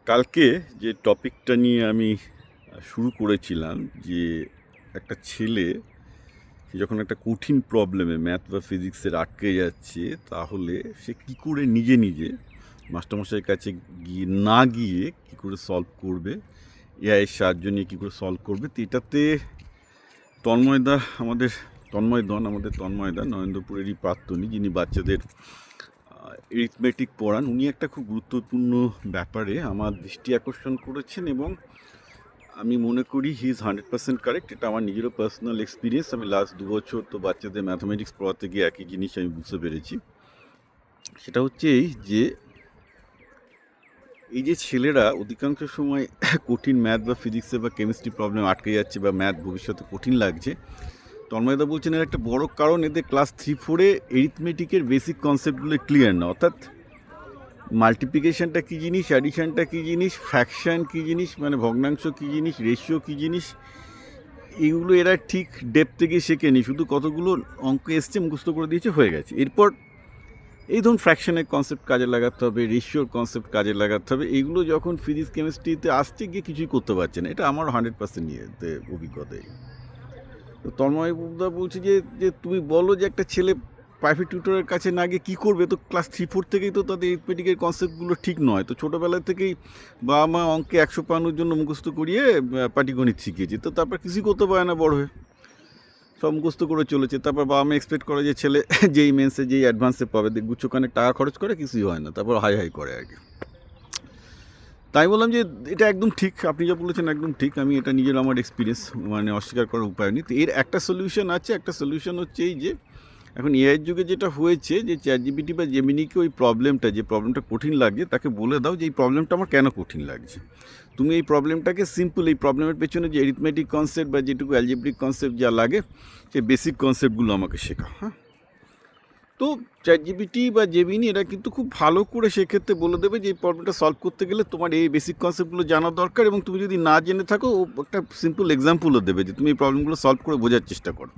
কালকে যে টপিকটা নিয়ে আমি শুরু করেছিলাম যে একটা ছেলে যখন একটা কঠিন প্রবলেমে ম্যাথ বা ফিজিক্সের আটকে যাচ্ছে তাহলে সে কী করে নিজে নিজে মাস্টারমশাইয়ের কাছে গিয়ে কী করে সলভ করবে, এআইয়ের সাহায্য নিয়ে কী করে সলভ করবে। তো এটাতে আমাদের তন্ময়দা নরেন্দ্রপুরেরই প্রাক্তনী, যিনি বাচ্চাদের এরিথমেটিক পড়ান, উনি একটা খুব গুরুত্বপূর্ণ ব্যাপারে আমার দৃষ্টি আকর্ষণ করেছেন এবং আমি মনে করি হি ইজ 100% কারেক্ট। এটা আমার নিজেরও পার্সোনাল এক্সপিরিয়েন্স। আমি লাস্ট 2 বছর তো বাচ্চাদের ম্যাথামেটিক্স পড়াতে গিয়ে একই জিনিস আমি বুঝতে পেরেছি। সেটা হচ্ছে এই যে ছেলেরা অধিকাংশ সময় কঠিন ম্যাথ বা ফিজিক্সে বা কেমিস্ট্রি প্রবলেম আটকে যাচ্ছে বা ম্যাথ ভবিষ্যতে কঠিন লাগছে, তন্ময়দা বলছেন এর একটা বড় কারণ এদের ক্লাস 3-4-এ এরিথমেটিকের বেসিক কনসেপ্টগুলো ক্লিয়ার না। অর্থাৎ মাল্টিপ্লিকেশনটা কী জিনিস, অ্যাডিশনটা কী জিনিস, ফ্র্যাকশান কী জিনিস, মানে ভগ্নাংশ কী জিনিস, রেশিও কী জিনিস, এইগুলো এরা ঠিক ডেপথ থেকে শেখেনি। শুধু কতগুলো অঙ্ক এসছে, মুখস্থ করে দিয়েছে, হয়ে গেছে। এরপর এই ধরুন ফ্র্যাকশনের কনসেপ্ট কাজে লাগাতে হবে, রেশিওর কনসেপ্ট কাজে লাগাতে হবে। এইগুলো যখন ফিজিক্স কেমিস্ট্রিতে আসছে গিয়ে কিছুই করতে পারছে না। এটা আমার 100% ইয়েতে অভিজ্ঞতায়। তো তন্ময়দা বলছে যে তুমি বলো যে একটা ছেলে প্রাইভেট টিউটরের কাছে না গিয়ে কী করবে। তো ক্লাস 3-4 থেকেই তো তাদের এরিথমেটিকের কনসেপ্টগুলো ঠিক নয়। তো ছোটোবেলা থেকেই বাবা মা অঙ্কে 100 পাওয়ানোর জন্য মুখস্থ করিয়ে পাটিগণিত শিখিয়েছে, তো তারপর কিছুই করতে পারে না বড় হয়ে, সব মুখস্থ করে চলেছে। তারপর বাবা মা এক্সপেক্ট করে যে ছেলে যেই মেন্সে যেই অ্যাডভান্সে পাবে, গুচ্ছখানে টাকা খরচ করে, কিছুই হয় না, তারপর হাই হাই করে আর কি। তাই বললাম যে এটা একদম ঠিক, আপনি যা বলেছেন একদম ঠিক। আমি এটা নিজের আমার এক্সপিরিয়েন্স, মানে অস্বীকার করার উপায় নেই। তো এর একটা সলিউশন আছে। একটা সলিউশন হচ্ছে এই যে এখন এআইয়ের যুগে যেটা হয়েছে যে চ্যাটজিপিটি বা জেমিনিকে ওই যে প্রবলেমটা কঠিন লাগছে তাকে বলে দাও যে এই প্রবলেমটা আমার কেন কঠিন লাগছে। তুমি এই প্রবলেমটাকে সিম্পল, এই প্রবলেমের পেছনে যে এরিথমেটিক কনসেপ্ট বা যেটুকু অ্যালজেব্রিক কনসেপ্ট যা লাগে সেই বেসিক কনসেপ্টগুলো আমাকে শেখা। হ্যাঁ, তো চ্যাটজিপিটি বা জেমিনি এরা কিন্তু খুব ভালো করে সেক্ষেত্রে বলে দেবে যে এই প্রবলেমটা সলভ করতে গেলে তোমার এই বেসিক কনসেপ্টগুলো জানা দরকার, এবং তুমি যদি না জেনে থাকো ও একটা সিম্পল এক্সাম্পলও দেবে যে তুমি এই প্রবলেমগুলো সলভ করে বোঝার চেষ্টা করো।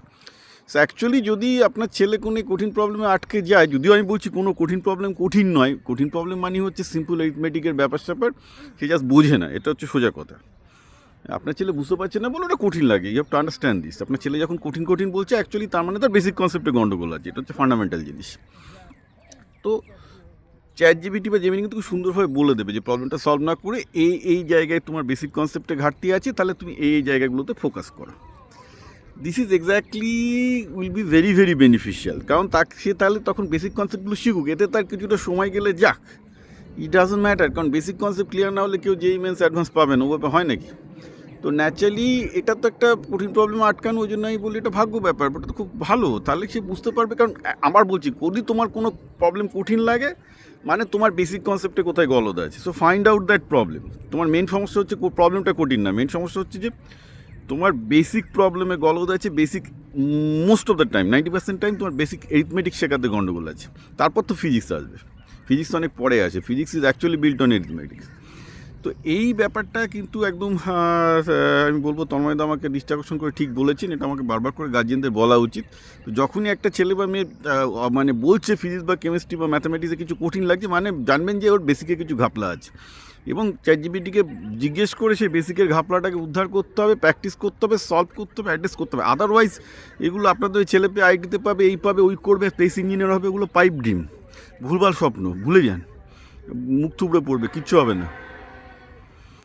সো অ্যাকচুয়ালি যদি আপনার ছেলে কোনো কঠিন প্রবলেমে আটকে যায়, যদিও আমি বলছি কোনো কঠিন প্রবলেম কঠিন নয়, কঠিন প্রবলেম মানে হচ্ছে সিম্পল অ্যারিথমেটিকের ব্যাপার স্যাপার, সে জাস্ট বোঝে না, এটা হচ্ছে সোজা কথা। আপনার ছেলে বুঝতে পারছে না বলে ওটা কঠিন লাগে, you have to understand this. আপনার ছেলে যখন কঠিন বলছে অ্যাকচুয়ালি তার মানে তার বেসিক কনসেপ্টে গন্ডগোল আছে, এটা হচ্ছে ফান্ডামেন্টাল জিনিস। তো চ্যাটজিপিটি বা জেমিনি কিন্তু খুব সুন্দরভাবে বলে দেবে যে প্রবলেমটা সলভ না করে এই জায়গায় তোমার বেসিক কনসেপ্টে ঘাটতি আছে, তাহলে তুমি এই জায়গাগুলোতে ফোকাস করো। This is exactly will be very very beneficial, কারণ সে তাহলে তখন বেসিক কনসেপ্টগুলো শিখুক, এতে তার কিছুটা সময় গেলে যাক, ইট ডাজন্ট ম্যাটার। কারণ বেসিক কনসেপ্ট ক্লিয়ার না হলে কেউ যেই মেন্স অ্যাডভান্স পাবে না, ওভাবে হয় নাকি? তো ন্যাচারালি এটা তো একটা কঠিন প্রবলেম আটকানো, ওই জন্য আমি বলি এটা ভাগ্য ব্যাপার, বাট তো খুব ভালো, তাহলে সে বুঝতে পারবে। কারণ আমার বলছি, যদি তোমার কোনো প্রবলেম কঠিন লাগে মানে তোমার বেসিক কনসেপ্টে কোথায় গলদ আছে। So find out that problem. তোমার মেন সমস্যা হচ্ছে প্রবলেমটা কঠিন না, মেন সমস্যা হচ্ছে যে তোমার বেসিক প্রবলেমে গলদ আছে। Basic most of the time 90% time তোমার বেসিক এরিথমেটিক শেখাতে গন্ডগোল আছে। তারপর তো ফিজিক্স আসবে, ফিজিক্স অনেক পরে আসে, physics is actually built on arithmetics. তো এই ব্যাপারটা কিন্তু একদম আমি বলবো তন্ময়দা আমাকে দৃষ্টি আকর্ষণ করে ঠিক বলেছেন, এটা আমাকে বারবার করে গার্জিয়ানদের বলা উচিত। তো যখনই একটা ছেলে বা মেয়ে মানে বলছে ফিজিক্স বা কেমিস্ট্রি বা ম্যাথামেটিক্সে কিছু কঠিন লাগছে, মানে জানবেন যে ওর বেসিকে কিছু ঘাপলা আছে, এবং চ্যাটজিপিটিকে জিজ্ঞেস করে সেই বেসিকের ঘাপলাটাকে উদ্ধার করতে হবে, প্র্যাকটিস করতে হবে, সলভ করতে হবে, অ্যাড্রেস করতে হবে। আদারওয়াইজ এগুলো আপনাদের ওই ছেলে পেয়ে আইটিতে পাবে, এই পাবে, ওই করবে, স্পেস ইঞ্জিনিয়ার হবে, ওগুলো পাইপ ড্রিম, ভুলভাল স্বপ্ন, ভুলে যান, মুখ থুবড়ে পড়বে, কিচ্ছু হবে না।